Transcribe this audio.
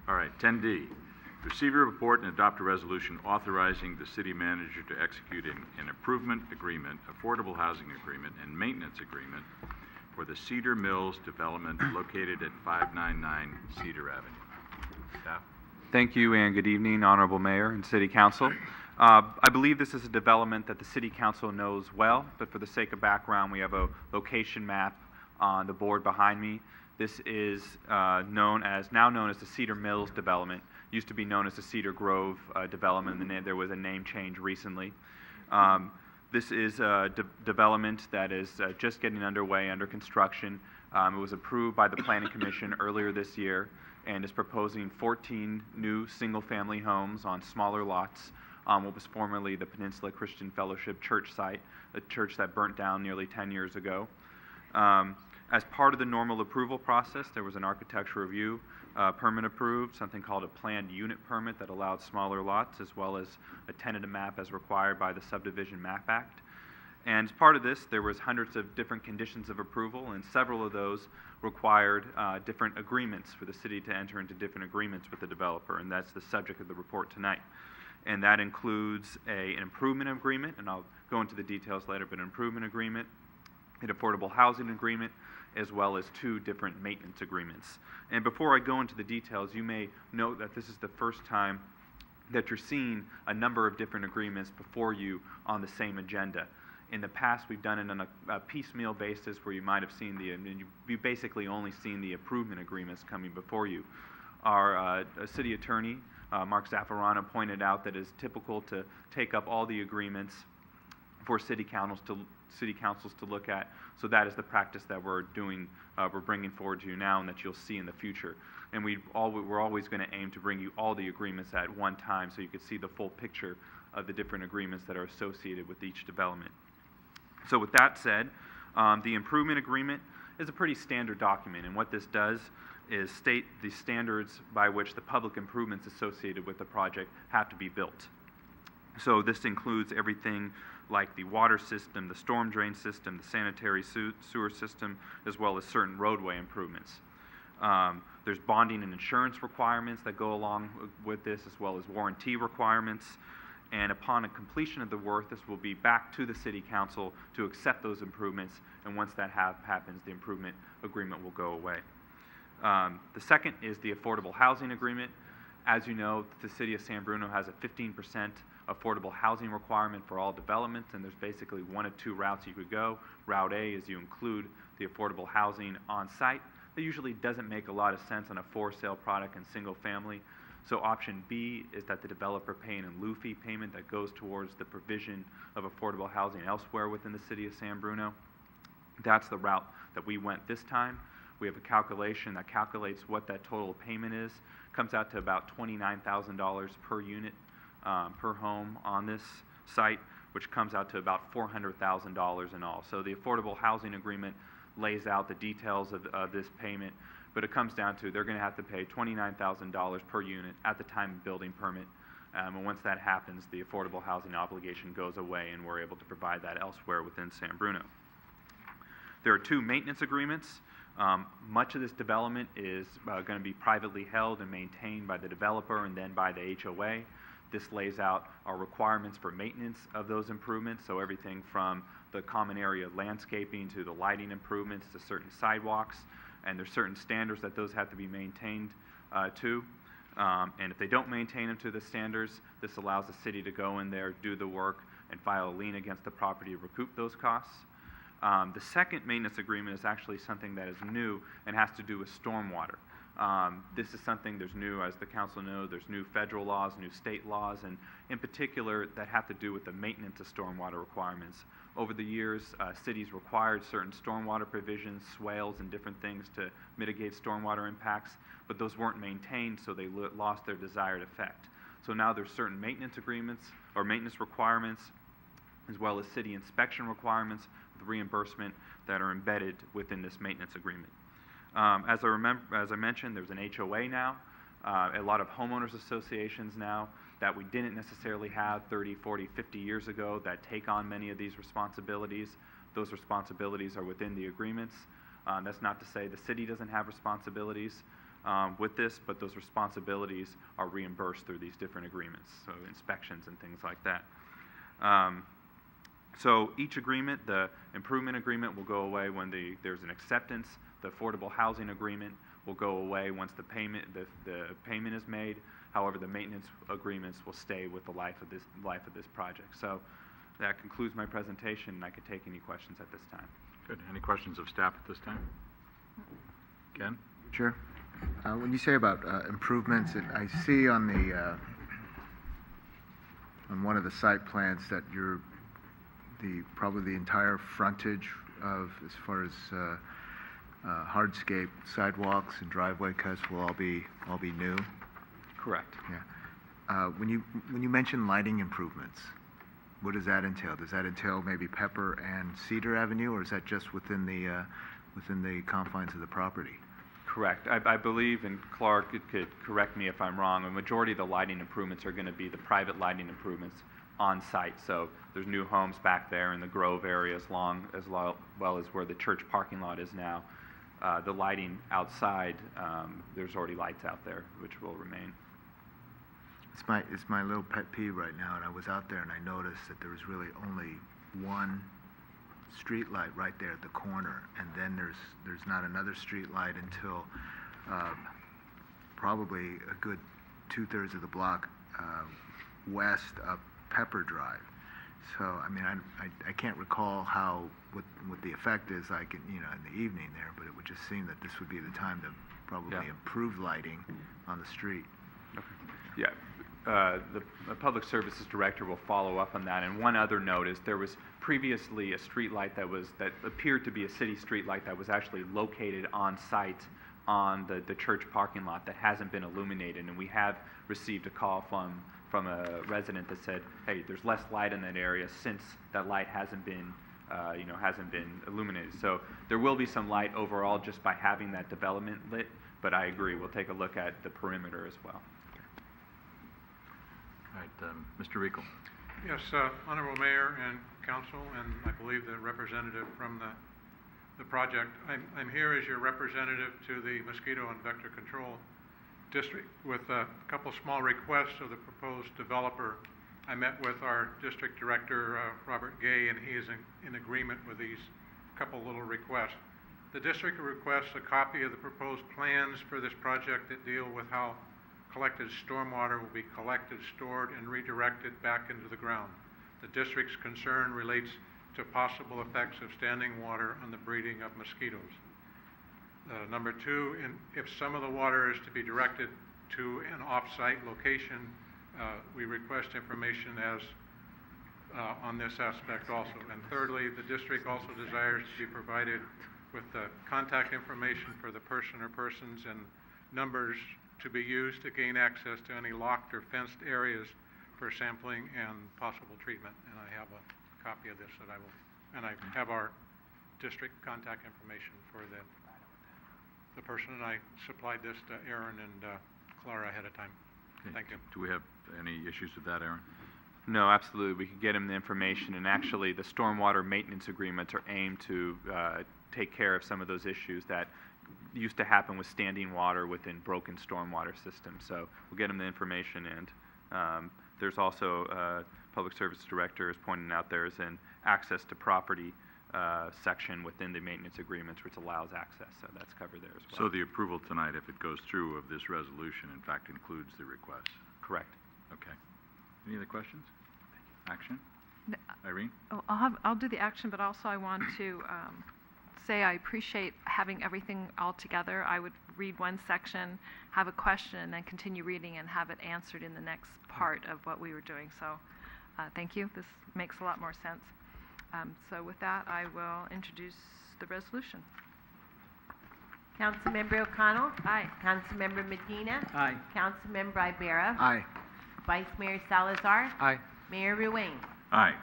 All right, 10D, receive a report and adopt a resolution authorizing the city manager to execute an improvement agreement, affordable housing agreement, and maintenance agreement for the Cedar Mills development located at 599 Cedar Avenue. Staff? Thank you, and good evening, Honorable Mayor and City Council. I believe this is a development that the City Council knows well, but for the sake of background, we have a location map on the board behind me. This is now known as the Cedar Mills development. Used to be known as the Cedar Grove development, and there was a name change recently. This is a development that is just getting underway, under construction. It was approved by the Planning Commission earlier this year and is proposing 14 new single-family homes on smaller lots on what was formerly the Peninsula Christian Fellowship Church site, a church that burnt down nearly 10 years ago. As part of the normal approval process, there was an architectural review permit approved, something called a planned unit permit that allowed smaller lots, as well as a tentative map as required by the Subdivision Map Act. And as part of this, there was hundreds of different conditions of approval, and several of those required different agreements for the city to enter into different agreements with the developer, and that's the subject of the report tonight. And that includes an improvement agreement, and I'll go into the details later, but an improvement agreement, an affordable housing agreement, as well as 2 different maintenance agreements. And before I go into the details, you may note that this is the first time that you're seeing a number of different agreements before you on the same agenda. In the past, we've done it on a piecemeal basis where you might have seen you've basically only seen the improvement agreements coming before you. Our city attorney, Mark Zaffarano, pointed out that it's typical to take up all the agreements for city councils to look at. So that is the practice that we're bringing forward to you now, and that you'll see in the future. And we're always going to aim to bring you all the agreements at one time, so you can see the full picture of the different agreements that are associated with each development. So with that said, the improvement agreement is a pretty standard document, and what this does is state the standards by which the public improvements associated with the project have to be built. So this includes everything like the water system, the storm drain system, the sanitary sewer system, as well as certain roadway improvements. There's bonding and insurance requirements that go along with this, as well as warranty requirements. And upon a completion of the work, this will be back to the City Council to accept those improvements, and once that happens, the improvement agreement will go away. The second is the affordable housing agreement. As you know, the City of San Bruno has a 15% affordable housing requirement for all developments, and there's basically 1 of 2 routes you could go. Route A is you include the affordable housing on site. That usually doesn't make a lot of sense on a for-sale product and single family. So option B is that the developer pay an in lieu fee payment that goes towards the provision of affordable housing elsewhere within the City of San Bruno. That's the route that we went this time. We have a calculation that calculates what that total payment is. Comes out to about $29,000 per unit per home on this site, which comes out to about $400,000 in all. So the affordable housing agreement lays out the details of this payment, but it comes down to they're going to have to pay $29,000 per unit at the time of building permit. And once that happens, the affordable housing obligation goes away, and we're able to provide that elsewhere within San Bruno. There are 2 maintenance agreements. Much of this development is going to be privately held and maintained by the developer and then by the HOA. This lays out our requirements for maintenance of those improvements, so everything from the common area landscaping to the lighting improvements to certain sidewalks, and there's certain standards that those have to be maintained to. And if they don't maintain them to the standards, this allows the city to go in there, do the work, and file a lien against the property to recoup those costs. The second maintenance agreement is actually something that is new and has to do with stormwater. This is something there's new, as the council knows, there's new federal laws, new state laws, and in particular that have to do with the maintenance of stormwater requirements. Over the years, cities required certain stormwater provisions, swales, and different things to mitigate stormwater impacts, but those weren't maintained, so they lost their desired effect. So now there's certain maintenance agreements or maintenance requirements, as well as city inspection requirements with reimbursement that are embedded within this maintenance agreement. As I mentioned, there's an HOA now, a lot of homeowners associations now that we didn't necessarily have 30, 40, 50 years ago that take on many of these responsibilities. Those responsibilities are within the agreements. That's not to say the city doesn't have responsibilities. with this, but those responsibilities are reimbursed through these different agreements, so inspections and things like that. So each agreement, the improvement agreement will go away when there's an acceptance. The affordable housing agreement will go away once the payment is made. However, the maintenance agreements will stay with the life of this project. So that concludes my presentation, and I could take any questions at this time. Good. Any questions of staff at this time? Ken? Sure. When you say about improvements, I see on one of the site plans that probably the entire frontage of, as far as hardscape sidewalks and driveway cuts will all be new. Correct. Yeah. When you mention lighting improvements, what does that entail? Does that entail maybe Pepper and Cedar Avenue, or is that just within the confines of the property? Correct. I believe, and Clark could correct me if I'm wrong, a majority of the lighting improvements are going to be the private lighting improvements on site. So there's new homes back there in the Grove area, as well as where the church parking lot is now. The lighting outside, there's already lights out there, which will remain. It's my little pet peeve right now, and I was out there and I noticed that there was really only one street light right there at the corner, and then there's not another street light until probably a good 2/3 of the block west of Pepper Drive. So I mean, I can't recall what the effect is like in the evening there, but it would just seem that this would be the time to probably improve lighting on the street. Okay. Yeah. The Public Services Director will follow up on that. And one other note is there was previously a street light that appeared to be a city street light that was actually located on site on the church parking lot that hasn't been illuminated. And we have received a call from a resident that said, hey, there's less light in that area since that light hasn't been illuminated. So there will be some light overall just by having that development lit. But I agree, we'll take a look at the perimeter as well. All right, Mr. Riegel. Yes, Honorable Mayor and Council, and I believe the representative from the project. I'm here as your representative to the Mosquito and Vector Control District with a couple small requests of the proposed developer. I met with our district director, Robert Gay, and he is in agreement with these couple little requests. The district requests a copy of the proposed plans for this project that deal with how collected stormwater will be collected, stored, and redirected back into the ground. The district's concern relates to possible effects of standing water on the breeding of mosquitoes. Number two, if some of the water is to be directed to an off-site location, we request information on this aspect also. And thirdly, the district also desires to be provided with the contact information for the person or persons and numbers to be used to gain access to any locked or fenced areas for sampling and possible treatment. And I have a copy of this that I will, and I have our district contact information for the person, and I supplied this to Aaron and Clara ahead of time. Okay. Thank you. Do we have any issues with that, Aaron? No, absolutely. We could get him the information, and actually the stormwater maintenance agreements are aimed to take care of some of those issues that used to happen with standing water within broken stormwater systems. So we'll get him the information, and there's also Public Service Director is pointing out there's an access to property section within the maintenance agreements which allows access, so that's covered there as well. So the approval tonight, if it goes through, of this resolution, in fact, includes the request? Correct. Okay. Any other questions? Action? No, Irene? Oh, I'll do the action, but also I want to say I appreciate having everything all together. I would read one section, have a question, and then continue reading and have it answered in the next part of what we were doing. So thank you. This makes a lot more sense. So with that, I will introduce the resolution. Councilmember O'Connell. Aye. Councilmember Medina. Aye. Councilmember Ibarra. Aye. Vice Mayor Salazar. Aye. Mayor Ruane. Aye.